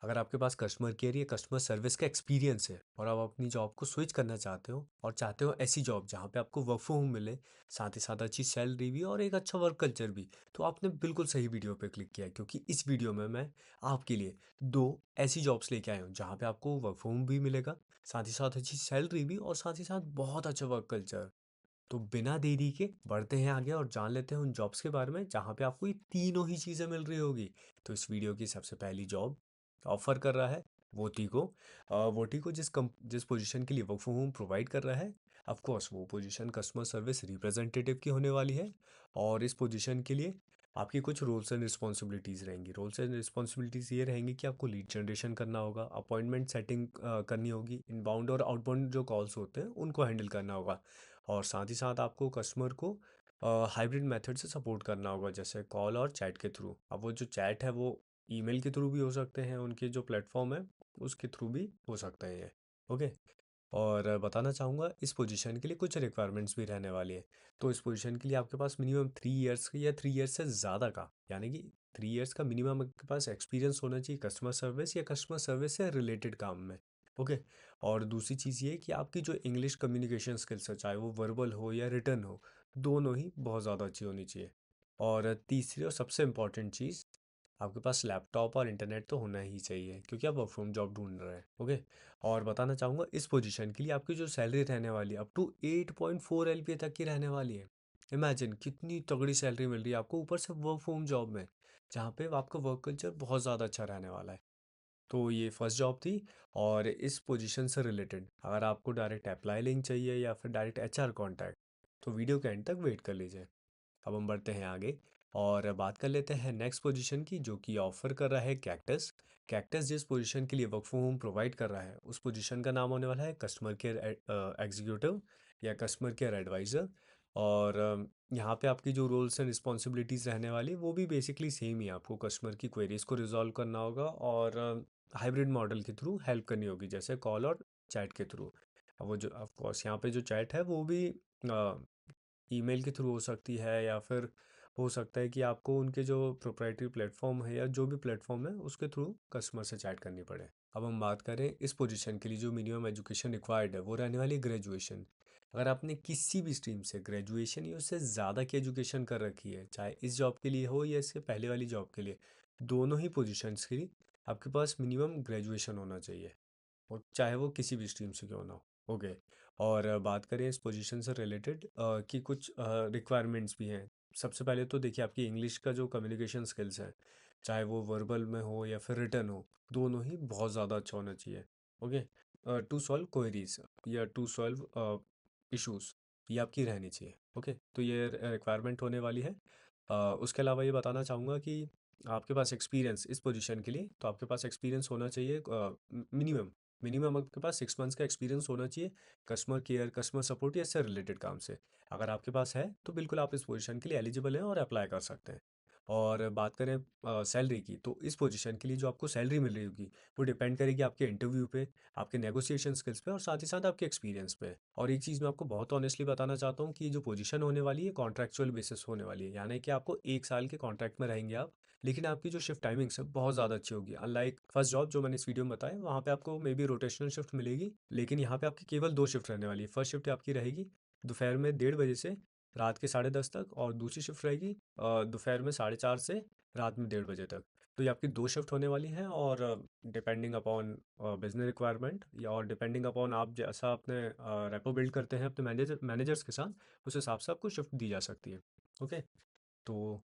अगर आपके पास customer care या कस्टमर सर्विस का एक्सपीरियंस है और आप अपनी जॉब को स्विच करना चाहते हो और चाहते हो ऐसी जॉब जहाँ पे आपको वर्क फ्रॉम होम मिले, साथ ही साथ अच्छी सैलरी भी और एक अच्छा वर्क कल्चर भी, तो आपने बिल्कुल सही वीडियो पे क्लिक किया है, क्योंकि इस वीडियो में मैं आपके लिए दो ऐसी जॉब्स लेके आया हूँ जहाँ पे आपको वर्क फ्रॉम होम भी मिलेगा, साथ ही साथ अच्छी सैलरी भी और साथ ही साथ बहुत अच्छा वर्क कल्चर। तो बिना देरी के बढ़ते हैं आगे और जान लेते हैं उन जॉब्स के बारे में जहाँ पे आपको ये तीनों ही चीज़ें मिल रही होगी। तो इस वीडियो की सबसे पहली जॉब ऑफर कर रहा है वोटिको। वोटिको जिस पोजीशन के लिए वर्क फ्रॉम होम प्रोवाइड कर रहा है, ऑफ कोर्स वो पोजीशन कस्टमर सर्विस रिप्रेजेंटेटिव की होने वाली है। और इस पोजीशन के लिए आपकी कुछ रोल्स एंड रिस्पॉन्सिबिलिटीज़ रहेंगी। रोल्स एंड रिस्पॉन्सिबिलिटीज़ ये रहेंगी कि आपको लीड जनरेशन करना होगा, अपॉइंटमेंट सेटिंग करनी होगी, इनबाउंड और आउटबाउंड जो कॉल्स होते हैं उनको हैंडल करना होगा। और साथ ही साथ आपको कस्टमर को हाइब्रिड मेथड से सपोर्ट करना होगा, जैसे कॉल और चैट के थ्रू। अब वो जो चैट है वो ईमेल के थ्रू भी हो सकते हैं, उनके जो प्लेटफॉर्म है उसके थ्रू भी हो सकता है ये। ओके। और बताना चाहूँगा इस पोजीशन के लिए कुछ रिक्वायरमेंट्स भी रहने वाली है। तो इस पोजीशन के लिए आपके पास मिनिमम 3 इयर्स या 3 इयर्स से ज़्यादा का, यानी कि 3 इयर्स का मिनिमम आपके पास एक्सपीरियंस होना चाहिए कस्टमर सर्विस या कस्टमर सर्विस से रिलेटेड काम में। ओके। और दूसरी चीज़ ये कि आपकी जो इंग्लिश कम्युनिकेशन स्किल्स है, चाहे वो वर्बल हो या रिटर्न हो, दोनों ही बहुत ज़्यादा अच्छी होनी चाहिए। और तीसरी और सबसे इम्पॉर्टेंट चीज़, आपके पास लैपटॉप और इंटरनेट तो होना ही चाहिए, क्योंकि आप वर्क फ्रॉम जॉब ढूंढ रहे हैं। ओके। और बताना चाहूँगा इस पोजीशन के लिए आपकी जो सैलरी रहने वाली है अप टू 8.4 LPA तक की रहने वाली है। इमेजिन कितनी तगड़ी सैलरी मिल रही है आपको, ऊपर से वर्क फ्रॉम जॉब में, जहाँ पे आपका वर्क कल्चर बहुत ज़्यादा अच्छा रहने वाला है। तो ये फर्स्ट जॉब थी। और इस पोजीशन से रिलेटेड अगर आपको डायरेक्ट अप्लाई लिंक चाहिए या फिर डायरेक्ट HR कॉन्टैक्ट, तो वीडियो के एंड तक वेट कर लीजिए। अब हम बढ़ते हैं आगे और बात कर लेते हैं नेक्स्ट पोजीशन की, जो कि ऑफर कर रहा है कैक्टस। कैक्टस जिस पोजीशन के लिए वर्क फ्रॉम होम प्रोवाइड कर रहा है, उस पोजीशन का नाम होने वाला है कस्टमर केयर एग्जीक्यूटिव या कस्टमर केयर एडवाइज़र। और यहाँ पे आपकी जो रोल्स एंड रिस्पॉन्सिबिलिटीज़ रहने वाली वो भी बेसिकली सेम ही है। आपको कस्टमर की क्वेरीज को रिजॉल्व करना होगा और हाइब्रिड मॉडल के थ्रू हेल्प करनी होगी, जैसे कॉल और चैट के थ्रू। अब वो जो ऑफ कोर्स यहाँ पे जो चैट है वो भी ईमेल के थ्रू हो सकती है, या फिर हो सकता है कि आपको उनके जो प्रोप्राइटरी प्लेटफॉर्म है या जो भी प्लेटफॉर्म है उसके थ्रू कस्टमर से चैट करनी पड़े। अब हम बात करें इस पोजीशन के लिए जो मिनिमम एजुकेशन रिक्वायर्ड है वो रहने वाली ग्रेजुएशन। अगर आपने किसी भी स्ट्रीम से ग्रेजुएशन या उससे ज़्यादा की एजुकेशन कर रखी है, चाहे इस जॉब के लिए हो या इससे पहले वाली जॉब के लिए, दोनों ही पोजीशंस के लिए आपके पास मिनिमम ग्रेजुएशन होना चाहिए, और चाहे वो किसी भी स्ट्रीम से क्यों ना हो। ओके। और बात करें इस पोजीशन से रिलेटेड कि कुछ रिक्वायरमेंट्स भी हैं। सबसे पहले तो देखिए आपकी इंग्लिश का जो कम्युनिकेशन स्किल्स है, चाहे वो वर्बल में हो या फिर रिटर्न हो, दोनों ही बहुत ज़्यादा अच्छा होना चाहिए। ओके। टू सॉल्व क्वेरीज या टू सॉल्व इश्यूज, ये आपकी रहनी चाहिए। ओके। तो ये रिक्वायरमेंट होने वाली है। उसके अलावा ये बताना चाहूँगा कि आपके पास एक्सपीरियंस इस पोजीशन के लिए, तो आपके पास एक्सपीरियंस होना चाहिए मिनिमम मिनिमम आपके पास 6 मंथ्स का एक्सपीरियंस होना चाहिए कस्टमर केयर, कस्टमर सपोर्ट या इससे रिलेटेड काम से। अगर आपके पास है तो बिल्कुल आप इस पोजीशन के लिए एलिजिबल हैं और अप्लाई कर सकते हैं। और बात करें सैलरी की, तो इस पोजीशन के लिए जो आपको सैलरी मिल रही होगी वो डिपेंड करेगी आपके इंटरव्यू पे, आपके नेगोशिएशन स्किल्स पे और साथ ही साथ आपके एक्सपीरियंस पे। और एक चीज़ मैं आपको बहुत ऑनेस्टली बताना चाहता हूँ कि ये जो पोजीशन होने वाली है कॉन्ट्रैक्चुअल बेसिस होने वाली है, यानी कि आपको 1 साल के कॉन्ट्रैक्ट में रहेंगे आप, लेकिन आपकी जो शिफ्ट टाइमिंग्स है बहुत ज़्यादा अच्छी होगी। अनलाइक फर्स्ट जॉब जो मैंने इस वीडियो में बताया, वहाँ पे आपको मे बी रोटेशनल शिफ्ट मिलेगी, लेकिन यहाँ पे आपकी केवल 2 शिफ्ट रहने वाली है। फर्स्ट शिफ्ट आपकी रहेगी दोपहर में 1:30 बजे से रात के 10:30 तक, और दूसरी शिफ्ट रहेगी दोपहर में 4:30 से रात में 1:30 बजे तक। तो ये आपकी 2 शिफ्ट होने वाली हैं, और डिपेंडिंग अपॉन बिजनेस रिक्वायरमेंट या और डिपेंडिंग अपॉन आप जैसा अपने रेपो बिल्ड करते हैं अपने मैनेजर्स के साथ, उस हिसाब से आपको शिफ्ट दी जा सकती है। ओके। तो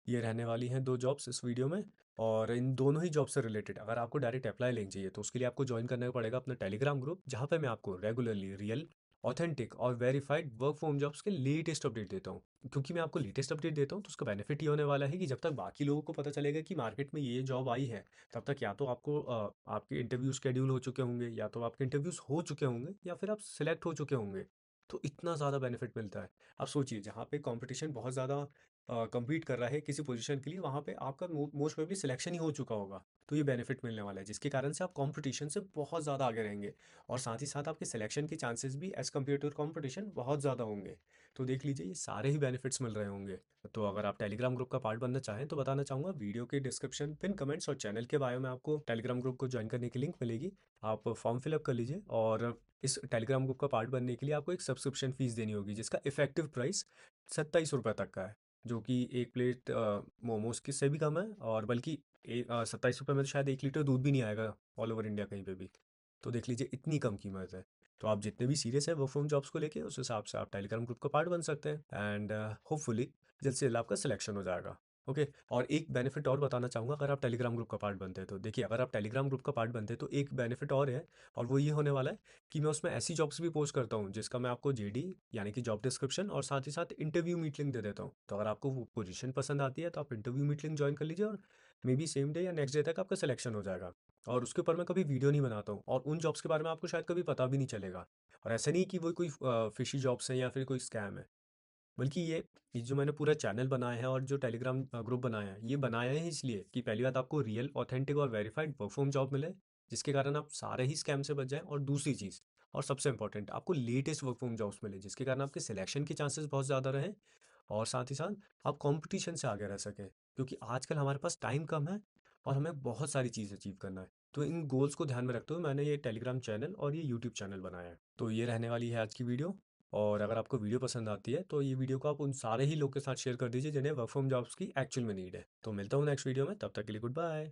ये रहने वाली हैं 2 जॉब्स इस वीडियो में। और इन दोनों ही जॉब से रिलेटेड अगर आपको डायरेक्ट अप्लाई लिंक चाहिए, तो उसके लिए आपको ज्वाइन करना पड़ेगा अपना टेलीग्राम ग्रुप, जहाँ पे मैं आपको रेगुलरली रियल, ऑथेंटिक और वेरीफाइड वर्क फ्रॉम जॉब्स के लेटेस्ट अपडेट देता हूँ। क्योंकि मैं आपको लेटेस्ट अपडेट देता हूँ तो उसका बेनिफिट ये होने वाला है कि जब तक बाकी लोगों को पता चलेगा कि मार्केट में ये जॉब आई है, तब तक या तो आपको आपके इंटरव्यू शेड्यूल हो चुके होंगे, या तो आपके इंटरव्यूज हो चुके होंगे, या फिर आप सिलेक्ट हो चुके होंगे। तो इतना ज़्यादा बेनिफिट मिलता है। आप सोचिए, जहाँ पे कंपटीशन बहुत ज़्यादा कम्पीट कर रहा है किसी पोजीशन के लिए, वहाँ पे आपका मोस्ट प्रोबेबली सिलेक्शन ही हो चुका होगा। तो ये बेनिफिट मिलने वाला है, जिसके कारण से आप कॉम्पिटिशन से बहुत ज़्यादा आगे रहेंगे और साथ ही साथ आपके सिलेक्शन के चांसेस भी एज़ कम्पेयर टू कॉम्पिटिशन बहुत ज़्यादा होंगे। तो देख लीजिए, ये सारे ही बेनिफिट्स मिल रहे होंगे। तो अगर आप टेलीग्राम ग्रुप का पार्ट बनना चाहें तो बताना चाहूँगा, वीडियो के डिस्क्रिप्शन, पिन कमेंट्स और चैनल के बायो में आपको टेलीग्राम ग्रुप को ज्वाइन करने की लिंक मिलेगी। आप फॉर्म फिलअप कर लीजिए और इस टेलीग्राम ग्रुप का पार्ट बनने के लिए आपको एक सब्सक्रिप्शन फ़ीस देनी होगी, जिसका इफेक्टिव प्राइस ₹27 तक का है, जो कि एक प्लेट मोमोज़ की से भी कम है। और बल्कि ₹27 में तो शायद 1 लीटर दूध भी नहीं आएगा ऑल ओवर इंडिया कहीं पे भी। तो देख लीजिए, इतनी कम कीमत है। तो आप जितने भी सीरियस है वर्क फ्रॉम जॉब्स को लेके, उस हिसाब से आप टेलीग्राम ग्रुप का पार्ट बन सकते हैं एंड होपफुली जल्द से जल्द आपका सिलेक्शन हो जाएगा। ओके। और एक बेनिफिट और बताना चाहूँगा, अगर आप टेलीग्राम ग्रुप का पार्ट बनते हैं तो देखिए, अगर आप टेलीग्राम ग्रुप का पार्ट बनते हैं तो एक बेनिफिट और है, और वो ये होने वाला है कि मैं उसमें ऐसी जॉब्स भी पोस्ट करता हूँ जिसका मैं आपको जेडी यानी कि जॉब डिस्क्रिप्शन और साथ ही साथ इंटरव्यू मीट लिंक दे देता हूँ। तो अगर आपको वो पोजीशन पसंद आती है तो आप इंटरव्यू मीट लिंक ज्वाइन कर लीजिए और मे बी सेम डे या नेक्स्ट डे तक आपका सिलेक्शन हो जाएगा। और उसके ऊपर मैं कभी वीडियो नहीं बनाता हूँ और उन जॉब्स के बारे में आपको शायद कभी पता भी नहीं चलेगा। और ऐसा नहीं कि वो कोई फिशी जॉब्स हैं या फिर कोई स्कैम है, बल्कि ये जो मैंने पूरा चैनल बनाया है और जो टेलीग्राम ग्रुप बनाया है, ये बनाया है इसलिए कि पहली बात आपको रियल, ऑथेंटिक और वेरीफाइड परफॉर्म जॉब मिले, जिसके कारण आप सारे ही स्कैम से बच जाएं। और दूसरी चीज़, और सबसे इंपॉर्टेंट, आपको लेटेस्ट वर्क फ्रॉम जॉब्स मिले, जिसके कारण आपके सिलेक्शन के चांसेस बहुत ज़्यादा रहें और साथ ही साथ आप कंपटीशन से आगे रह सकें, क्योंकि आजकल हमारे पास टाइम कम है और हमें बहुत सारी चीज़ अचीव करना है। तो इन गोल्स को ध्यान में रखते हुए मैंने ये टेलीग्राम चैनल और ये यूट्यूब चैनल बनाया है। तो ये रहने वाली है आज की वीडियो। और अगर आपको वीडियो पसंद आती है तो ये वीडियो को आप उन सारे ही लोग के साथ शेयर कर दीजिए जिन्हें वर्क फ्रॉम जॉब्स की एक्चुअल में नीड है। तो मिलता हूँ नेक्स्ट वीडियो में, तब तक के लिए गुड बाय।